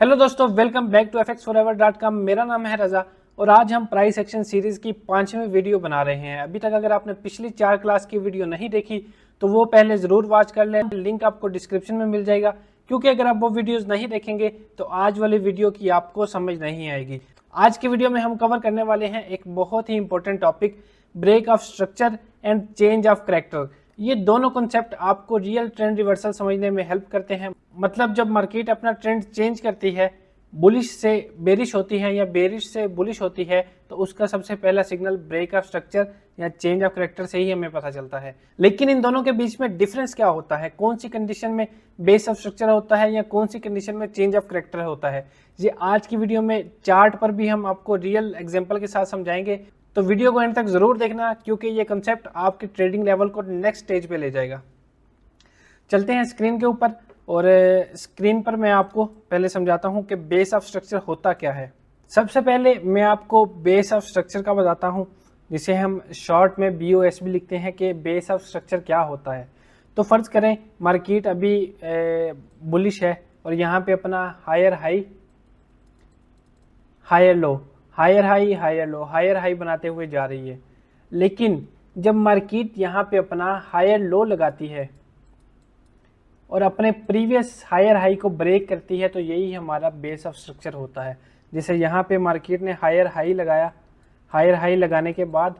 Hello दोस्तों, welcome back to fxforever.com। मेरा नाम है रजा और आज हम प्राइस एक्शन सीरीज की 5वीं वीडियो बना रहे हैं। अभी तक अगर आपने पिछली 4 क्लास की वीडियो नहीं देखी तो वो पहले ज़रूर वॉच कर लें। लिंक आपको डिस्क्रिप्शन में मिल जाएगा, क्योंकि अगर आप वो वीडियोस नहीं देखेंगे तो आज वाली वीडियो की आपको समझ नहीं आएगी। आज की वीडियो में हम कवर करने वाले हैं एक बहुत ही important topic, break of structure and change of character. ये दोनों कॉन्सेप्ट आपको रियल ट्रेंड रिवर्सल समझने में हेल्प करते हैं। मतलब जब मार्केट अपना ट्रेंड चेंज करती है, बुलिश से बेरिश होती है या बेरिश से बुलिश होती है, तो उसका सबसे पहला सिग्नल ब्रेक ऑफ स्ट्रक्चर या चेंज ऑफ कैरेक्टर से ही हमें पता चलता है। लेकिन इन दोनों के बीच में डिफरेंस क्या होता है, कौन सी कंडीशन में बेस ऑफ स्ट्रक्चर होता है या कौन सी कंडीशन में चेंज ऑफ कैरेक्टर होता है, ये आज की वीडियो में चार्ट पर भी हम आपको रियल एग्जाम्पल के साथ समझाएंगे। तो वीडियो को एंड तक जरूर देखना, क्योंकि ये कंसेप्ट आपके ट्रेडिंग लेवल को नेक्स्ट स्टेज पे ले जाएगा। चलते हैं स्क्रीन के ऊपर और स्क्रीन पर मैं आपको पहले समझाता हूं कि बेस ऑफ स्ट्रक्चर होता क्या है। सबसे पहले मैं आपको बेस ऑफ स्ट्रक्चर का बताता हूं, जिसे हम शॉर्ट में BOS भी लिखते हैं कि बेस ऑफ स्ट्रक्चर क्या होता है। तो फर्ज करें मार्केट अभी बुलिश है और यहाँ पे अपना higher high higher low, higher high higher low, higher high बनाते हुए जा रही है। लेकिन जब मार्केट यहाँ पे अपना हायर लो लगाती है और अपने प्रीवियस हायर हाई को ब्रेक करती है, तो यही हमारा बेस ऑफ स्ट्रक्चर होता है। जैसे यहाँ पे मार्केट ने हायर हाई लगाया, हायर हाई लगाने के बाद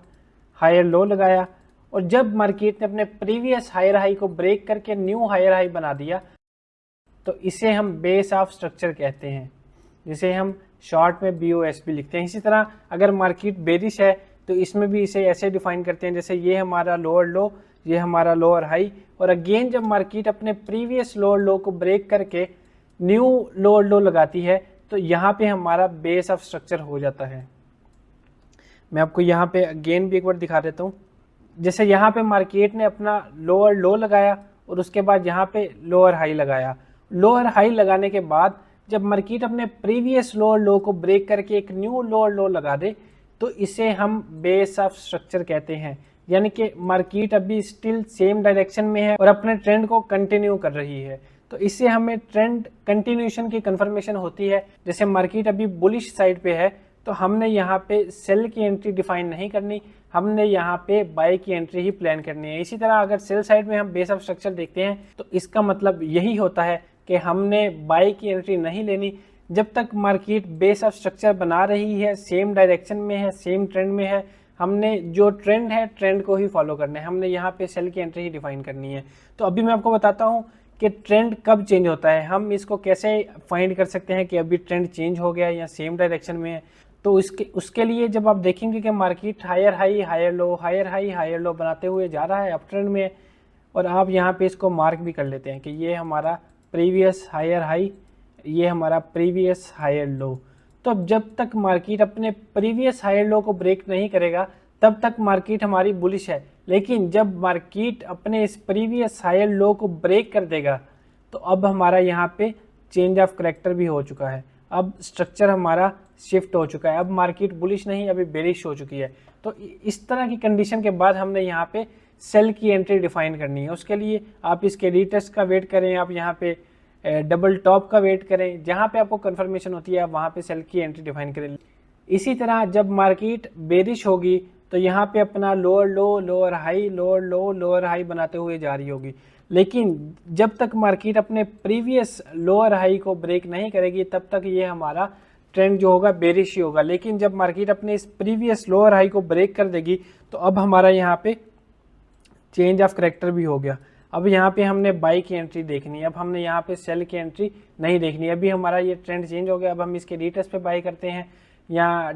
हायर लो लगाया, और जब मार्केट ने अपने प्रीवियस हायर हाई को ब्रेक करके न्यू हायर हाई बना दिया, तो इसे हम बेस ऑफ स्ट्रक्चर कहते हैं, जिसे हम शॉर्ट में BOS भी लिखते हैं। इसी तरह अगर मार्केट बेरिश है तो इसमें भी इसे ऐसे डिफाइन करते हैं, जैसे ये हमारा लोअर लो, ये हमारा लोअर हाई, और अगेन जब मार्केट अपने प्रीवियस लोअर लो को ब्रेक करके न्यू लोअर लो लगाती है, तो यहाँ पे हमारा बेस ऑफ स्ट्रक्चर हो जाता है। मैं आपको यहाँ पे अगेन भी एक बार दिखा देता हूँ। जैसे यहाँ पे मार्केट ने अपना लोअर लो लगाया और उसके बाद यहाँ पे लोअर हाई लगाया। लोअर हाई लगाने के बाद जब मार्केट अपने प्रीवियस लोअर लो को ब्रेक करके एक न्यू लोअर लो लगा दे, तो इसे हम बेस ऑफ स्ट्रक्चर कहते हैं। यानी कि मार्केट अभी स्टिल सेम डायरेक्शन में है और अपने ट्रेंड को कंटिन्यू कर रही है, तो इससे हमें ट्रेंड कंटिन्यूएशन की कंफर्मेशन होती है। जैसे मार्केट अभी बुलिश साइड पे है, तो हमने यहाँ पे सेल की एंट्री डिफाइन नहीं करनी, हमने यहाँ पे बाय की एंट्री ही प्लान करनी है। इसी तरह अगर सेल साइड में हम बेस ऑफ स्ट्रक्चर देखते हैं, तो इसका मतलब यही होता है कि हमने बाय की एंट्री नहीं लेनी जब तक मार्केट बेस ऑफ स्ट्रक्चर बना रही है, सेम डायरेक्शन में है, सेम ट्रेंड में है। हमने जो ट्रेंड है, ट्रेंड को ही फॉलो करना है, हमने यहाँ पे सेल की एंट्री ही डिफाइन करनी है। तो अभी मैं आपको बताता हूँ कि ट्रेंड कब चेंज होता है, हम इसको कैसे फाइंड कर सकते हैं कि अभी ट्रेंड चेंज हो गया या सेम डायरेक्शन में है। तो उसके लिए जब आप देखेंगे कि market higher high higher low, higher high higher low बनाते हुए जा रहा है, अप ट्रेंड में, और आप यहाँ पे इसको मार्क भी कर लेते हैं कि ये हमारा प्रीवियस हायर हाई, ये हमारा प्रीवियस हायर लो। तो अब जब तक मार्केट अपने प्रीवियस हायर लो को ब्रेक नहीं करेगा, तब तक मार्केट हमारी बुलिश है। लेकिन जब मार्केट अपने इस प्रीवियस हायर लो को ब्रेक कर देगा, तो अब हमारा यहाँ पे चेंज ऑफ कैरेक्टर भी हो चुका है। अब स्ट्रक्चर हमारा शिफ्ट हो चुका है, अब मार्केट बुलिश नहीं, अभी बेरिश हो चुकी है। तो इस तरह की कंडीशन के बाद हमने यहाँ पे सेल की एंट्री डिफाइन करनी है। उसके लिए आप इसके रीटेस्ट का वेट करें, आप यहाँ पे डबल टॉप का वेट करें, जहाँ पे आपको कंफर्मेशन होती है आप वहाँ पे सेल की एंट्री डिफाइन करें। इसी तरह जब मार्केट बेरिश होगी, तो यहाँ पे अपना लोअर लो, लोअर हाई, लोअर लो, लोअर हाई बनाते हुए जा रही होगी। लेकिन जब तक मार्केट अपने प्रीवियस लोअर हाई को ब्रेक नहीं करेगी, तब तक ये हमारा ट्रेंड जो होगा बेरिश ही होगा। लेकिन जब मार्केट अपने इस प्रीवियस लोअर हाई को ब्रेक कर देगी, तो अब हमारा यहाँ पे चेंज ऑफ कैरेक्टर भी हो गया। अब यहाँ पे हमने बाई की एंट्री देखनी है, अब हमने यहाँ पे सेल की एंट्री नहीं देखनी है। अभी हमारा ये ट्रेंड चेंज हो गया, अब हम इसके रीटेस्ट पे बाई करते हैं या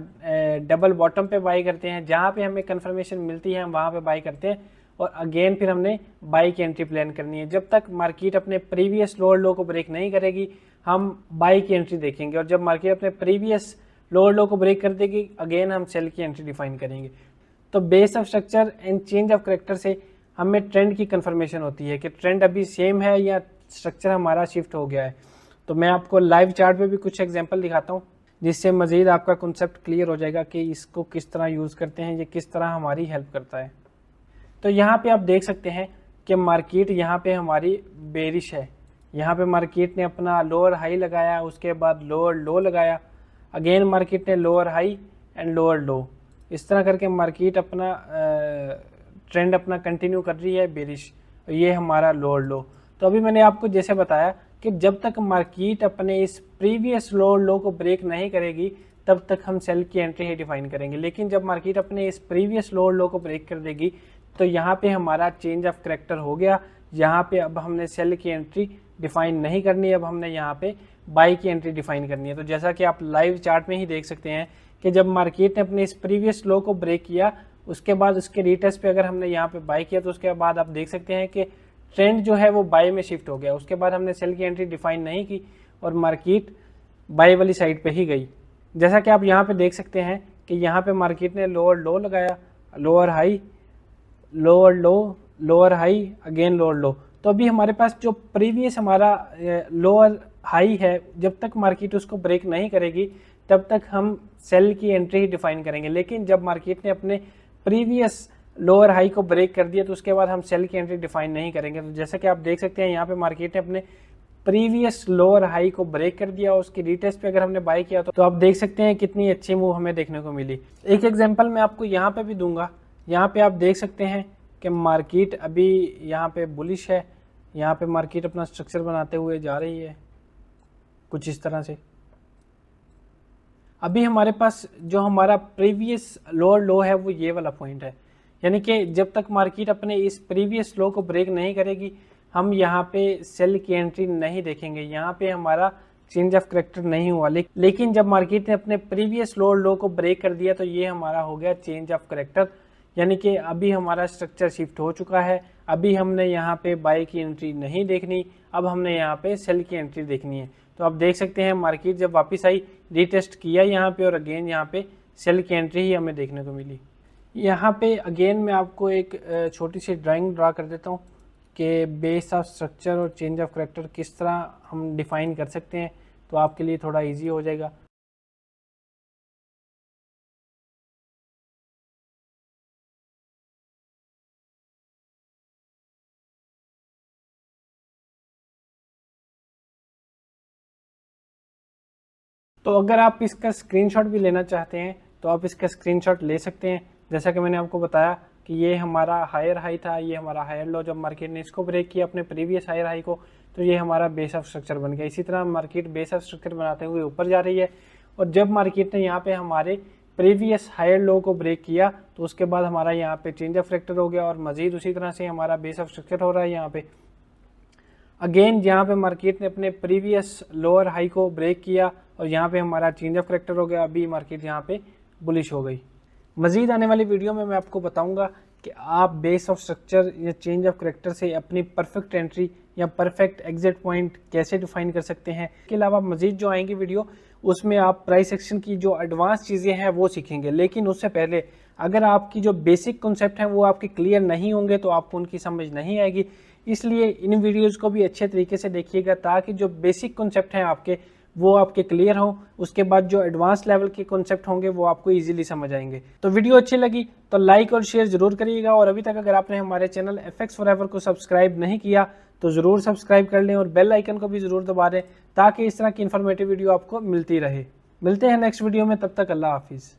डबल बॉटम पे बाई करते हैं, जहाँ पे हमें कंफर्मेशन मिलती है हम वहाँ पे बाई करते हैं, और अगेन फिर हमने बाई की एंट्री प्लान करनी है। जब तक मार्केट अपने प्रीवियस लोअर लो को ब्रेक नहीं करेगी, हम बाई की एंट्री देखेंगे, और जब मार्केट अपने प्रीवियस लोअर लो को ब्रेक कर देगी, अगेन हम सेल की एंट्री डिफाइन करेंगे। तो base of structure and change of character से हमें ट्रेंड की कंफर्मेशन होती है कि ट्रेंड अभी सेम है या स्ट्रक्चर हमारा शिफ्ट हो गया है। तो मैं आपको लाइव चार्ट पे भी कुछ एग्जांपल दिखाता हूँ, जिससे मज़ीद आपका कॉन्सेप्ट क्लियर हो जाएगा कि इसको किस तरह यूज़ करते हैं, ये किस तरह हमारी हेल्प करता है। तो यहाँ पे आप देख सकते हैं कि मार्केट यहाँ पे हमारी बेरिश है, यहाँ पे मार्केट ने अपना लोअर हाई लगाया, उसके बाद लोअर लो लगाया, अगेन मार्केट ने लोअर हाई एंड लोअर लो, इस तरह करके मार्केट अपना ट्रेंड अपना कंटिन्यू कर रही है बेरिश। ये हमारा लोअर लो। तो अभी मैंने आपको जैसे बताया कि जब तक मार्केट अपने इस प्रीवियस लोअर लो को ब्रेक नहीं करेगी तब तक हम सेल की एंट्री ही डिफाइन करेंगे, लेकिन जब मार्केट अपने इस प्रीवियस लोअर लो को ब्रेक कर देगी तो यहाँ पे हमारा चेंज ऑफ करैक्टर हो गया। यहाँ पे अब हमने सेल की एंट्री डिफाइन नहीं करनी है, अब हमने यहाँ पे बाई की एंट्री डिफाइन करनी है। तो जैसा कि आप लाइव चार्ट में ही देख सकते हैं कि जब मार्केट ने अपने इस प्रीवियस लो को ब्रेक किया उसके बाद उसके रीटेस्ट पे अगर हमने यहाँ पे बाई किया तो उसके बाद आप देख सकते हैं कि ट्रेंड जो है वो बाई में शिफ्ट हो गया। उसके बाद हमने सेल की एंट्री डिफाइन नहीं की और मार्केट बाई वाली साइड पे ही गई। जैसा कि आप यहाँ पे देख सकते हैं कि यहाँ पे मार्केट ने लोअर लो लगाया, लोअर हाई, लोअर लो, लोअर हाई, अगेन लोअर लो। तो अभी हमारे पास जो प्रीवियस हमारा लोअर हाई है, जब तक मार्केट उसको ब्रेक नहीं करेगी तब तक हम सेल की एंट्री ही डिफाइन करेंगे, लेकिन जब मार्केट ने अपने प्रीवियस लोअर हाई को ब्रेक कर दिया तो उसके बाद हम सेल की एंट्री डिफाइन नहीं करेंगे। तो जैसा कि आप देख सकते हैं यहाँ पे मार्केट ने अपने प्रीवियस लोअर हाई को ब्रेक कर दिया, उसकी रीटेस्ट पे अगर हमने बाय किया तो आप देख सकते हैं कितनी अच्छी मूव हमें देखने को मिली। एक एग्जांपल मैं आपको यहाँ पे भी दूंगा। यहाँ पे आप देख सकते हैं कि मार्केट अभी यहाँ पे बुलिश है, यहाँ पे मार्केट अपना स्ट्रक्चर बनाते हुए जा रही है कुछ इस तरह से। अभी हमारे पास जो हमारा प्रीवियस लोअर लो है वो ये वाला पॉइंट है, यानी कि जब तक मार्केट अपने इस प्रीवियस लो को ब्रेक नहीं करेगी हम यहाँ पे सेल की एंट्री नहीं देखेंगे। यहाँ पे हमारा चेंज ऑफ करैक्टर नहीं हुआ, लेकिन जब मार्केट ने अपने प्रीवियस लोअर लो को ब्रेक कर दिया तो ये हमारा हो गया चेंज ऑफ करैक्टर, यानी कि अभी हमारा स्ट्रक्चर शिफ्ट हो चुका है। अभी हमने यहाँ पे बाय की एंट्री नहीं देखनी, अब हमने यहाँ पे सेल की एंट्री देखनी है। तो आप देख सकते हैं मार्केट जब वापस आई, रीटेस्ट किया यहाँ पे और अगेन यहाँ पे सेल की एंट्री ही हमें देखने को मिली। यहाँ पे अगेन मैं आपको एक छोटी सी ड्राइंग ड्रा कर देता हूँ कि बेस ऑफ स्ट्रक्चर और चेंज ऑफ करैक्टर किस तरह हम डिफाइन कर सकते हैं, तो आपके लिए थोड़ा इजी हो जाएगा। तो अगर आप इसका स्क्रीनशॉट भी लेना चाहते हैं तो आप इसका स्क्रीनशॉट ले सकते हैं। जैसा कि मैंने आपको बताया कि ये हमारा हायर हाई था, ये हमारा हायर लो, जब मार्केट ने इसको ब्रेक किया अपने प्रीवियस हायर हाई को तो ये हमारा बेस ऑफ स्ट्रक्चर बन गया। इसी तरह मार्केट बेस ऑफ स्ट्रक्चर बनाते हुए ऊपर जा रही है और जब मार्केट ने यहाँ पे हमारे प्रीवियस हायर लो को ब्रेक किया तो उसके बाद हमारा यहाँ पे चेंज ऑफ करैक्टर हो गया और मजीद उसी तरह से हमारा बेस ऑफ स्ट्रक्चर हो रहा है। यहाँ पे अगेन यहाँ पे मार्केट ने अपने प्रीवियस लोअर हाई को ब्रेक किया और यहाँ पे हमारा चेंज ऑफ करैक्टर हो गया। अभी मार्केट यहाँ पे बुलिश हो गई। मजीद आने वाली वीडियो में मैं आपको बताऊंगा कि आप बेस ऑफ स्ट्रक्चर या चेंज ऑफ करैक्टर से अपनी परफेक्ट एंट्री या परफेक्ट एग्जिट पॉइंट कैसे डिफाइन कर सकते हैं। इसके अलावा मजीद जो आएंगी वीडियो उसमें आप प्राइस एक्शन की जो एडवांस चीज़ें हैं वो सीखेंगे, लेकिन उससे पहले अगर आपकी जो बेसिक कॉन्सेप्ट हैं वो आपके क्लियर नहीं होंगे तो आपको उनकी समझ नहीं आएगी। इसलिए इन वीडियोस को भी अच्छे तरीके से देखिएगा ताकि जो बेसिक कॉन्सेप्ट हैं आपके वो आपके क्लियर हों, उसके बाद जो एडवांस लेवल के कॉन्सेप्ट होंगे वो आपको इजीली समझ आएंगे। तो वीडियो अच्छी लगी तो लाइक और शेयर जरूर करिएगा और अभी तक अगर आपने हमारे चैनल FX फॉरएवर को सब्सक्राइब नहीं किया तो जरूर सब्सक्राइब कर लें और बेल आइकन को भी जरूर दबा दें ताकि इस तरह की इन्फॉर्मेटिव वीडियो आपको मिलती रहे। मिलते हैं नेक्स्ट वीडियो में, तब तक अल्लाह हाफिज़।